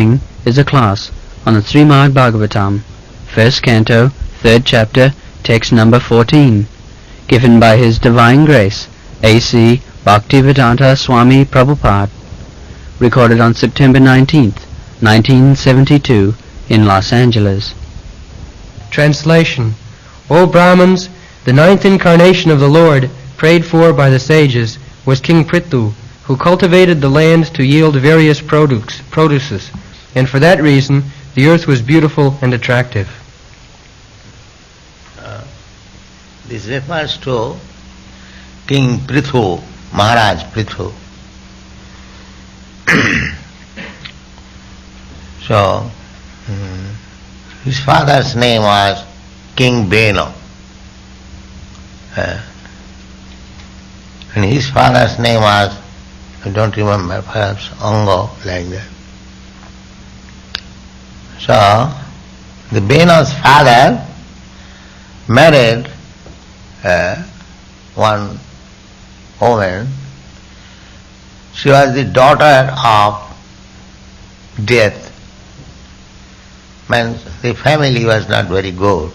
following is a class on the Srimad Bhagavatam, first canto, third chapter, text number 14, given by His Divine Grace, A.C. Bhaktivedanta Swami Prabhupada, recorded on September 19th, 1972, in Los Angeles. Translation. O Brahmins, the ninth incarnation of the Lord, prayed for by the sages, was King Prithu, who cultivated the land to yield various produces, and for that reason the earth was beautiful and attractive. This refers to King Prithu, Maharaj Prithu. So, his father's name was King Beno. And his father's name was, I don't remember, perhaps Ango, like that. So, the Beno's father married one woman. She was the daughter of Death. Means the family was not very good.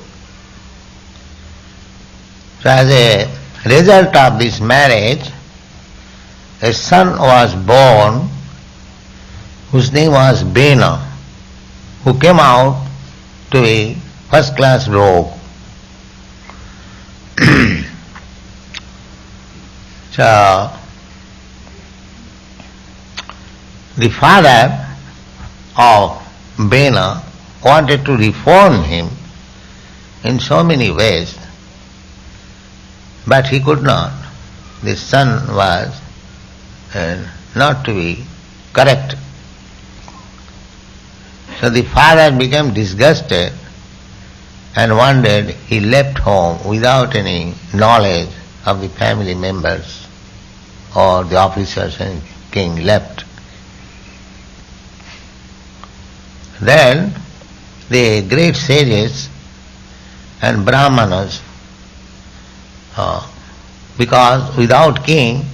So as a result of this marriage, a son was born whose name was Bena, who came out to be first-class rogue. So, the father of Bena wanted to reform him in so many ways, but he could not. The son was not to be correct. So the father became disgusted, and one day he left home without any knowledge of the family members or the officers, and king left. Then the great sages and brahmanas, because without king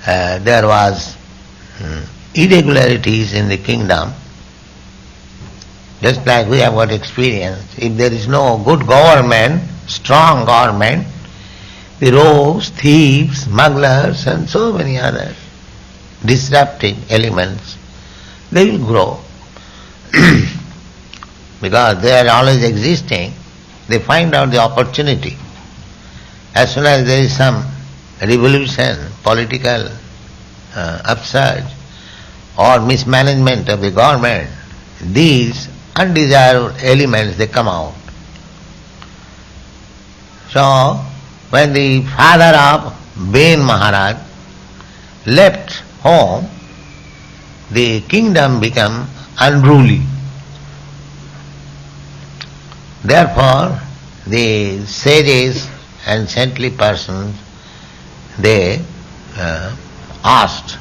there was irregularities in the kingdom, just like we have got experience. If there is no good government, strong government, the rogues, thieves, smugglers and so many other disruptive elements, they will grow. Because they are always existing, they find out the opportunity. As soon as there is some revolution, political upsurge or mismanagement of the government, these undesired elements, they come out. So, when the father of Ben Maharaj left home, the kingdom became unruly. Therefore, the sages and saintly persons, they asked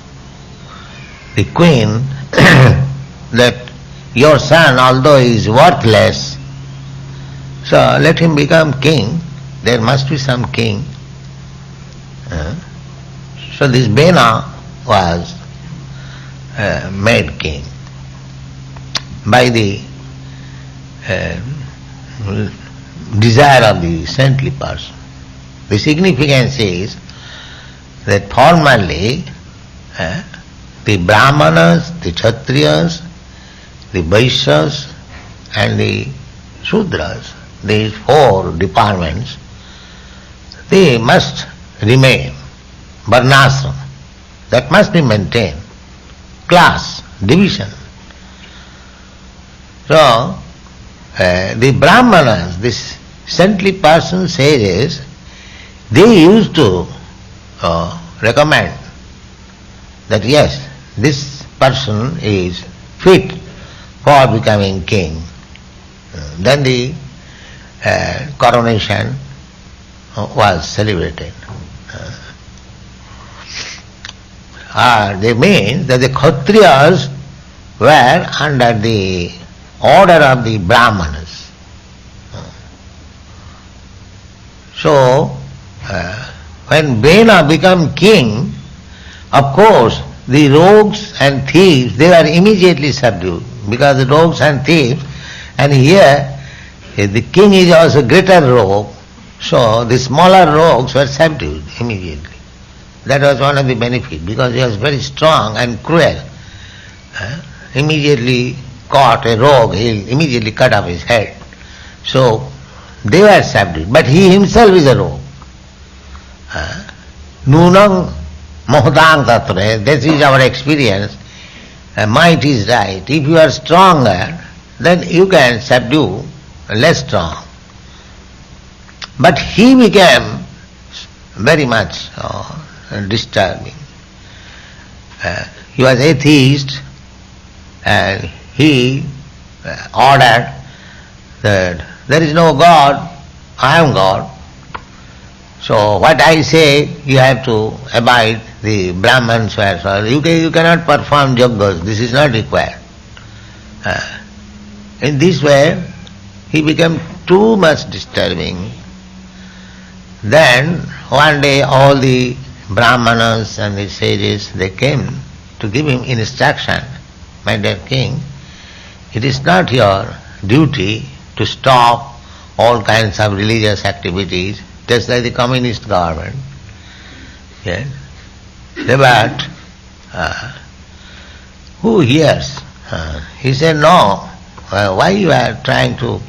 the queen that your son, although he is worthless, so let him become king. There must be some king. So this Bena was made king by the desire of the saintly person. The significance is that formerly the Brahmanas, the Kshatriyas, the Vaishyas and the Shudras, these four departments, they must remain. Varnashram, that must be maintained. Class, division. So, the Brahmanas, this saintly person sages, they used to recommend that yes, this person is fit for becoming king. Then the coronation was celebrated. They mean that the Kshatriyas were under the order of the Brahmanas. So, when Bena became king, of course, the rogues and thieves, they were immediately subdued, because the rogues and thieves, and here the king is also greater rogue, so the smaller rogues were subdued immediately. That was one of the benefits, because he was very strong and cruel. Immediately caught a rogue, he'll immediately cut off his head. So they were subdued, but he himself is a rogue. Nunam mohdang tatre, this is our experience. Might is right. If you are stronger, then you can subdue less strong. But he became very much disturbing. He was atheist, and he ordered that there is no God, I am God. So what I say, you have to abide the Brahmans as well. You cannot perform yogas, this is not required. In this way, he became too much disturbing. Then one day all the Brahmanas and the sages, they came to give him instruction. My dear king, it is not your duty to stop all kinds of religious activities, just like the communist government. Yes. But who hears? He said, no, why you are trying to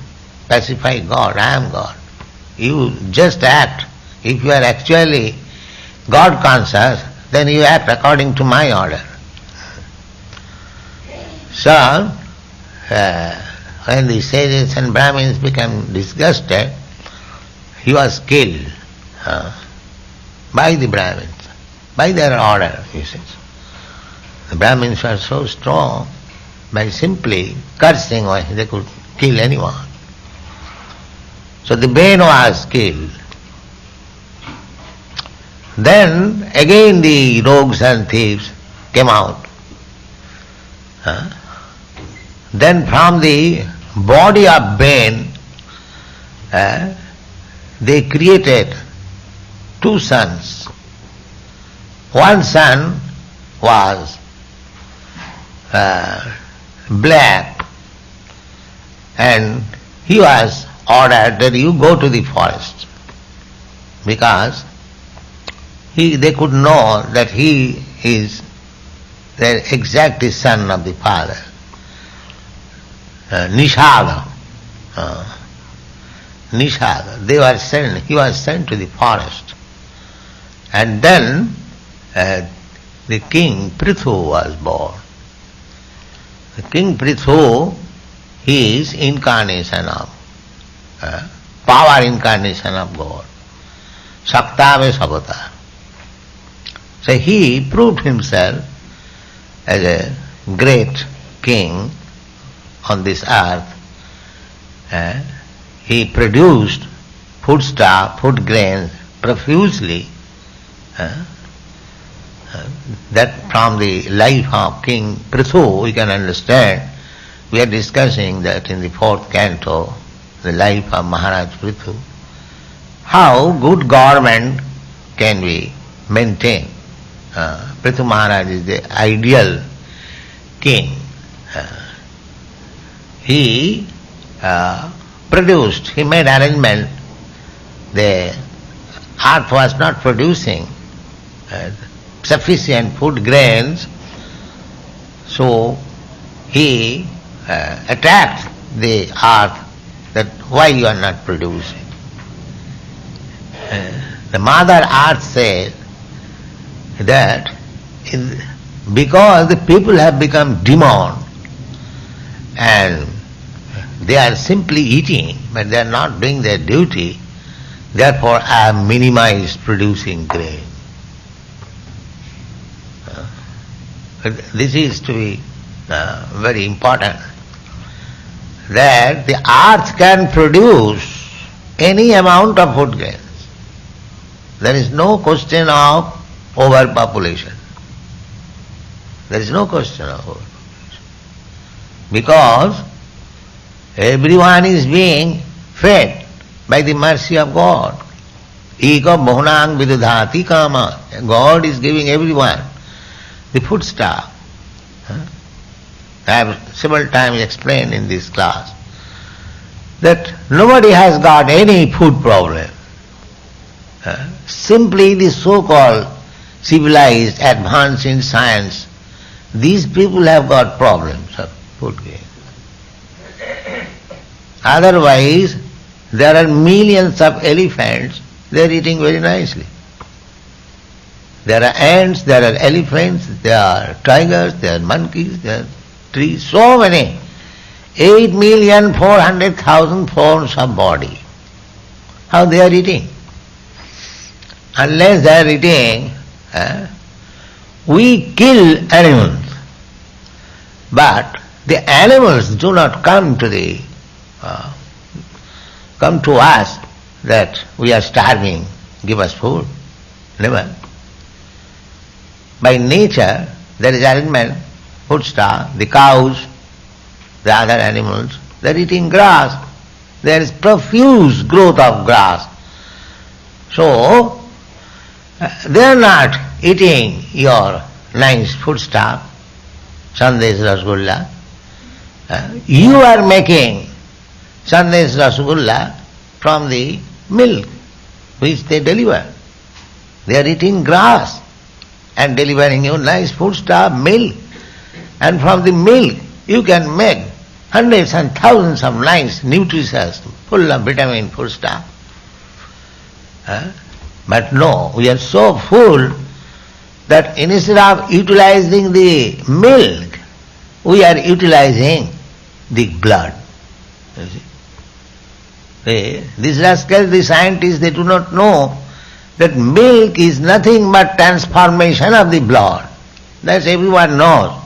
pacify God? I am God. You just act. If you are actually God conscious, then you act according to my order. So, when the sages and Brahmins became disgusted, he was killed by the Brahmins, by their order, he says. The Brahmins were so strong, by simply cursing they could kill anyone. So the Bain was killed. Then again the rogues and thieves came out. Then from the body of Bain, they created two sons. One son was black, and he was ordered that you go to the forest, because they could know that he is the exact son of the father. Nishada. He was sent to the forest. And then the king Prithu was born. The king Prithu, he is incarnation of, power incarnation of God. Saktave Sabata. So he proved himself as a great king on this earth. He produced foodstuff, food grains profusely. That from the life of King Prithu we can understand. We are discussing that in the 4th canto, the life of Maharaj Prithu. How good government can we maintain? Prithu Maharaj is the ideal king. He produced, he made arrangement. The earth was not producing sufficient food grains, so he attacked the earth that why you are not producing. The Mother Earth said that because the people have become demon and they are simply eating but they are not doing their duty, therefore I have minimized producing grain. This is to be very important, that the earth can produce any amount of food grains. There is no question of overpopulation. There is no question of overpopulation. Because everyone is being fed by the mercy of God. Eka bhunang vidudhati kama. God is giving everyone. the foodstuff. I have several times explained in this class that nobody has got any food problem. Simply the so-called civilized, advanced in science, these people have got problems of food grain. Otherwise, there are millions of elephants, they are eating very nicely. There are ants, there are elephants, there are tigers, there are monkeys, there are trees, so many. 8,400,000 forms of body. How they are eating? Unless they are eating, we kill animals. But the animals do not come to us that we are starving, give us food. Never. By nature, there is arrangement, foodstuff, the cows, the other animals, they are eating grass. There is profuse growth of grass. So, they are not eating your nice foodstuff, sandesh rasgulla. You are making sandesh rasgulla from the milk which they deliver. They are eating grass and delivering you nice foodstuff, milk. And from the milk you can make hundreds and thousands of nice, nutritious, full of vitamin foodstuff. But no, we are so full that instead of utilizing the milk, we are utilizing the blood. You see? These rascals, the scientists, they do not know that milk is nothing but transformation of the blood. That everyone knows.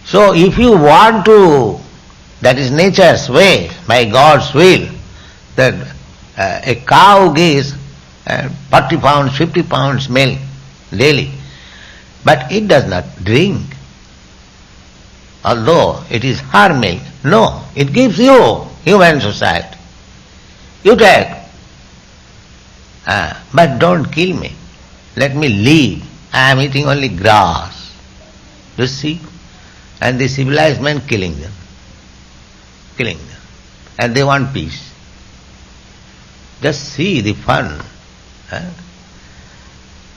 So if you want to, that is nature's way, by God's will, that a cow gives 40 pounds, 50 pounds milk daily, but it does not drink. Although it is her milk, no, it gives you, human society. You take, but don't kill me. Let me live. I am eating only grass. You see? And the civilized men killing them. And they want peace. Just see the fun.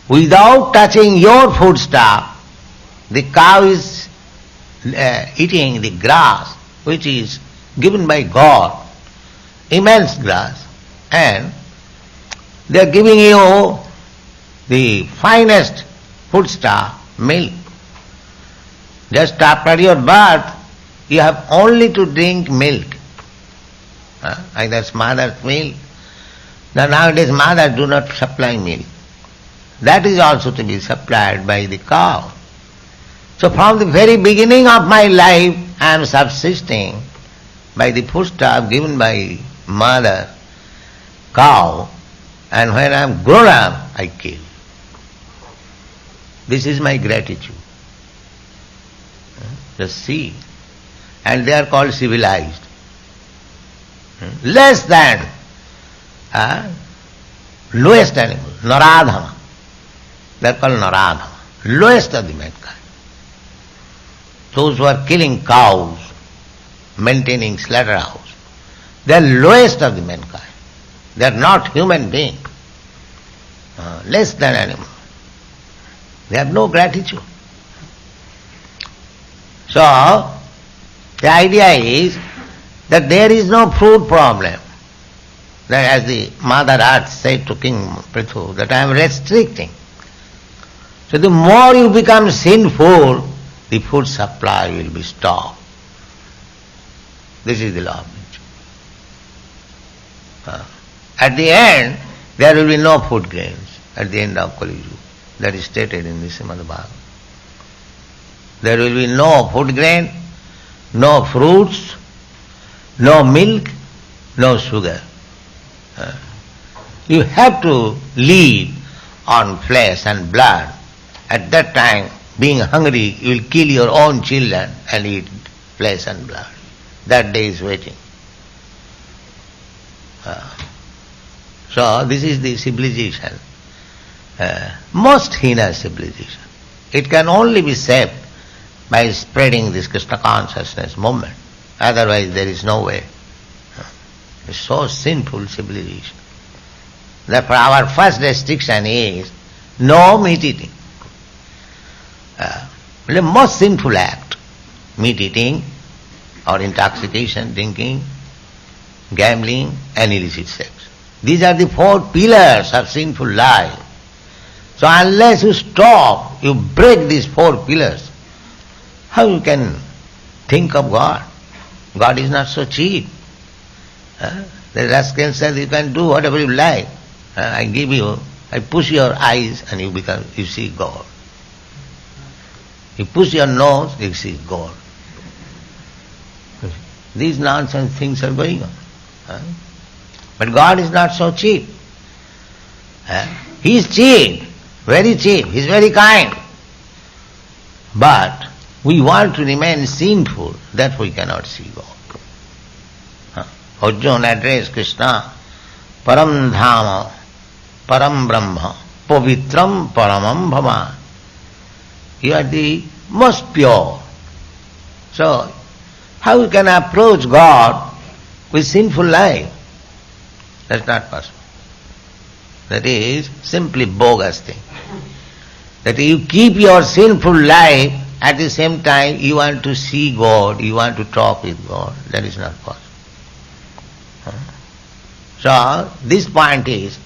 Without touching your foodstuff, the cow is eating the grass which is given by God, immense grass, and they are giving you the finest foodstuff, milk. Just after your birth, you have only to drink milk. Either mother's milk. Now nowadays mothers do not supply milk. That is also to be supplied by the cow. So from the very beginning of my life, I am subsisting by the foodstuff given by mother, cow, and when I am grown up, I kill. This is my gratitude. Just see. And they are called civilized. Less than lowest animal, Naradhama. They are called Naradhama, lowest of the mankind. Those who are killing cows, maintaining slaughterhouse, they are lowest of the mankind. They are not human beings, less than animal. They have no gratitude. So, the idea is that there is no food problem. That as the Mother Earth said to King Prithu, that I am restricting. So the more you become sinful, the food supply will be stopped. This is the law of nature. At the end, there will be no food grains at the end of Kali Yuga. That is stated in the Srimad Bhagavatam. There will be no food grain, no fruits, no milk, no sugar. You have to live on flesh and blood. At that time, being hungry, you will kill your own children and eat flesh and blood. That day is waiting. So this is the civilization, most heinous civilization. It can only be saved by spreading this Krishna consciousness movement. Otherwise there is no way. It's so sinful civilization. Therefore our first restriction is no meat eating. The most sinful act, meat eating or intoxication, drinking, gambling and illicit sex. These are the 4 pillars of sinful life. So unless you stop, you break these 4 pillars, how you can think of God? God is not so cheap. The rascal says you can do whatever you like. I give you, I push your eyes and you see God. You push your nose, you see God. These nonsense things are going on. But God is not so cheap. He is cheap, very cheap, He is very kind. But we want to remain sinful, that we cannot see God. Arjuna addressed Krishna, Param Dhama, Param Brahma, Pavitram Paramam Bhava. You are the most pure. So, how you can approach God with sinful life? That's not possible. That is simply bogus thing. That you keep your sinful life, at the same time you want to see God, you want to talk with God. That is not possible. So, this point is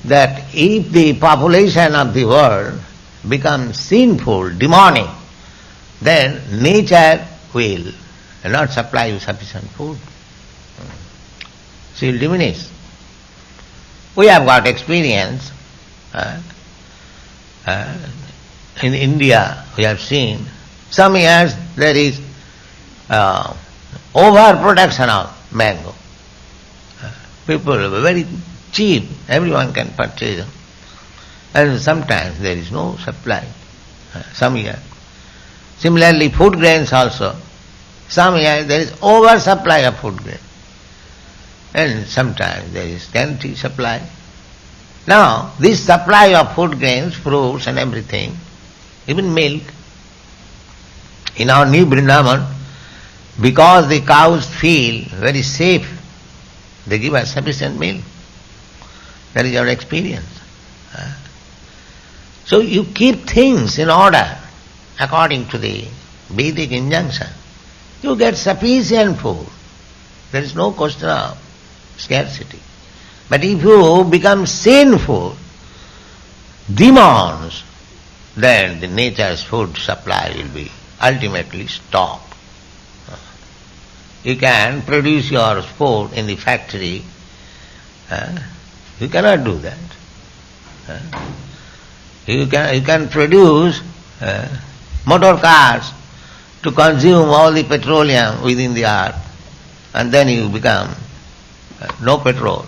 that if the population of the world becomes sinful, demonic, then nature will not supply you sufficient food. She will diminish. We have got experience. In India, we have seen some years there is overproduction of mango. People are very cheap, everyone can purchase them. And sometimes there is no supply, some years. Similarly, food grains also. Some years there is oversupply of food grain. And sometimes there is scanty supply. Now, this supply of food grains, fruits and everything, even milk, in our new Vrindavan, because the cows feel very safe, they give us sufficient milk. That is our experience. So you keep things in order according to the Vedic injunction. You get sufficient food. There is no question of scarcity. But if you become sinful, demons, then the nature's food supply will be ultimately stopped. You can produce your food in the factory. You cannot do that. You can produce motor cars to consume all the petroleum within the earth, and then you become no petrol.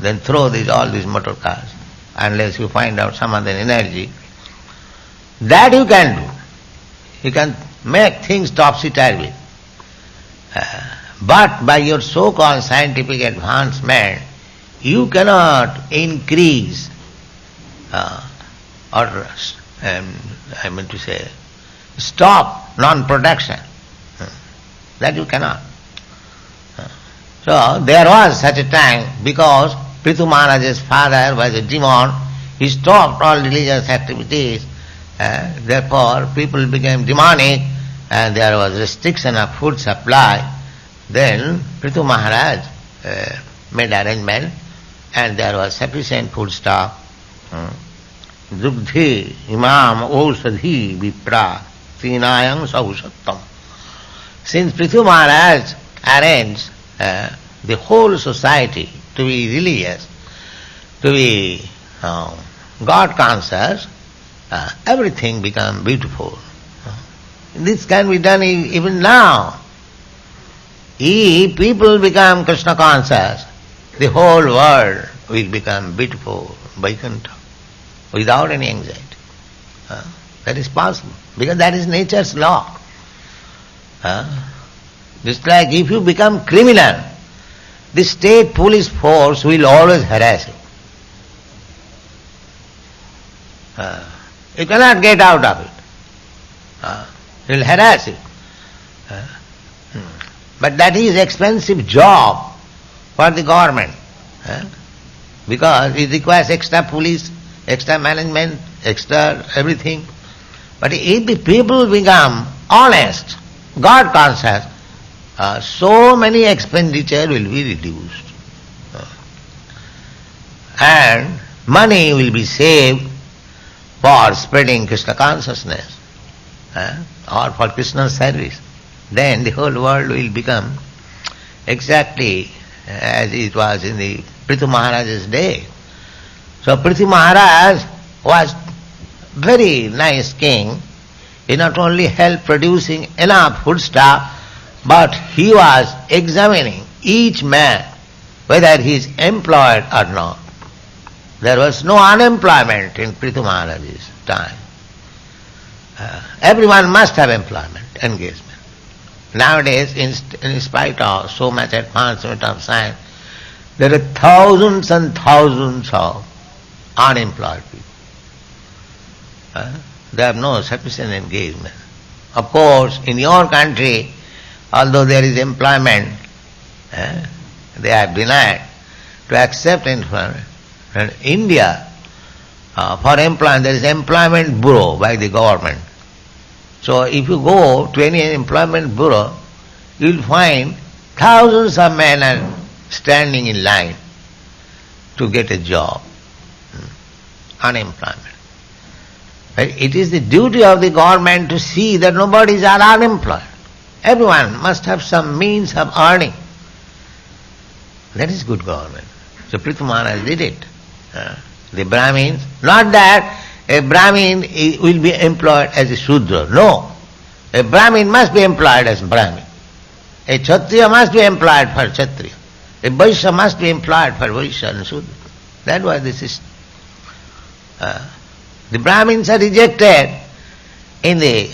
Then throw all these motor cars, unless you find out some other energy. That you can do. You can make things topsy-turvy. But by your so-called scientific advancement, you cannot increase stop non-production. That you cannot. So there was such a time, because Prithu Maharaj's father was a demon, he stopped all religious activities, therefore people became demonic and there was restriction of food supply. Then Prithu Maharaj made arrangement and there was sufficient food stock. Dugdhi imam osadhi vipra tinayam sausattam. Since Prithu Maharaj arranged the whole society to be religious, to be God conscious, everything become beautiful. This can be done even now. If people become Krishna conscious, the whole world will become beautiful, Vaikuntha, without any anxiety. That is possible, because that is nature's law. Just like if you become criminal, the state police force will always harass you. You cannot get out of it. It will harass you. But that is expensive job for the government. Because it requires extra police, extra management, extra everything. But if the people become honest, God conscious, so many expenditure will be reduced. And money will be saved for spreading Krishna consciousness or for Krishna's service. Then the whole world will become exactly as it was in the Prithu Maharaj's day. So Prithu Maharaj was very nice king. He not only helped producing enough foodstuff, but he was examining each man whether he is employed or not. There was no unemployment in Prithu Maharaj's time. Everyone must have employment, engagement. Nowadays, in spite of so much advancement of science, there are thousands and thousands of unemployed people. They have no sufficient engagement. Of course, in your country, although there is employment, they are denied to accept employment. And India, for employment, there is employment bureau by the government. So if you go to any employment bureau, you will find thousands of men are standing in line to get a job. Unemployment. But it is the duty of the government to see that nobody is unemployed. Everyone must have some means of earning. That is good government. So Prithu Maharaj did it. The Brahmins, not that a Brahmin will be employed as a Shudra. No. A Brahmin must be employed as Brahmin. A Kshatriya must be employed for Kshatriya. A Vaishya must be employed for Vaishya and Shudra. That was the system. The Brahmins are rejected in the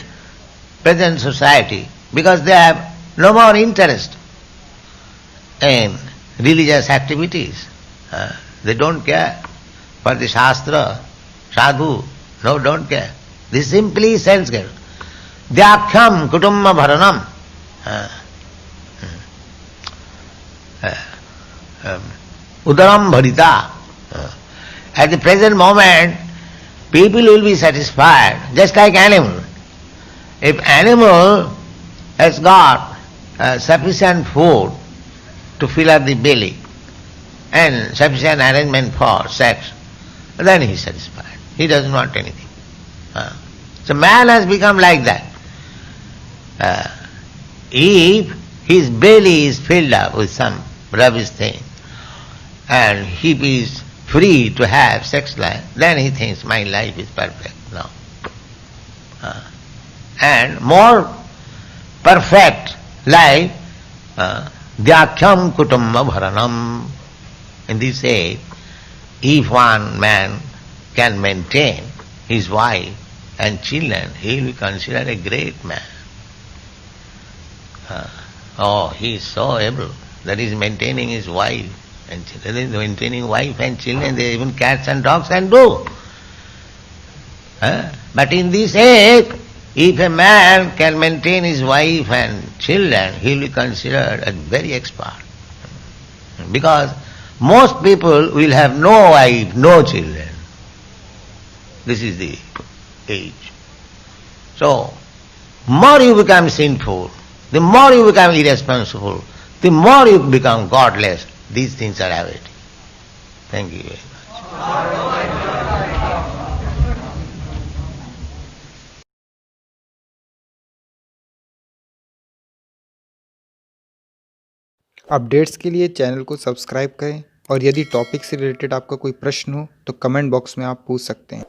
present society because they have no more interest in religious activities. They don't care for the Shastra, Sadhu. No, don't care. This simply sense care. Dhyakhyam kutumma bharanam. Udaram bharita. At the present moment, people will be satisfied, just like animal. If animal has got sufficient food to fill up the belly and sufficient arrangement for sex, then he is satisfied. He doesn't want anything. So man has become like that. If his belly is filled up with some rubbish thing and he is free to have sex life, then he thinks my life is perfect now. And more perfect life, Dhyakhyam kutumma bharanam. In this age, if one man can maintain his wife and children, he will be considered a great man. He is so able that he is maintaining his wife and children. Maintaining wife and children, they even cats and dogs can do. But in this age, if a man can maintain his wife and children, he will be considered a very expert. Because most people will have no wife, no children. This is the age. So, more you become sinful, the more you become irresponsible, the more you become godless. These things are avoided. Thank you very much. Updates के लिए channel को subscribe करें और यदि topic से related आपका कोई प्रश्न हो तो कमेंट बॉक्स में आप पूछ सकते हैं।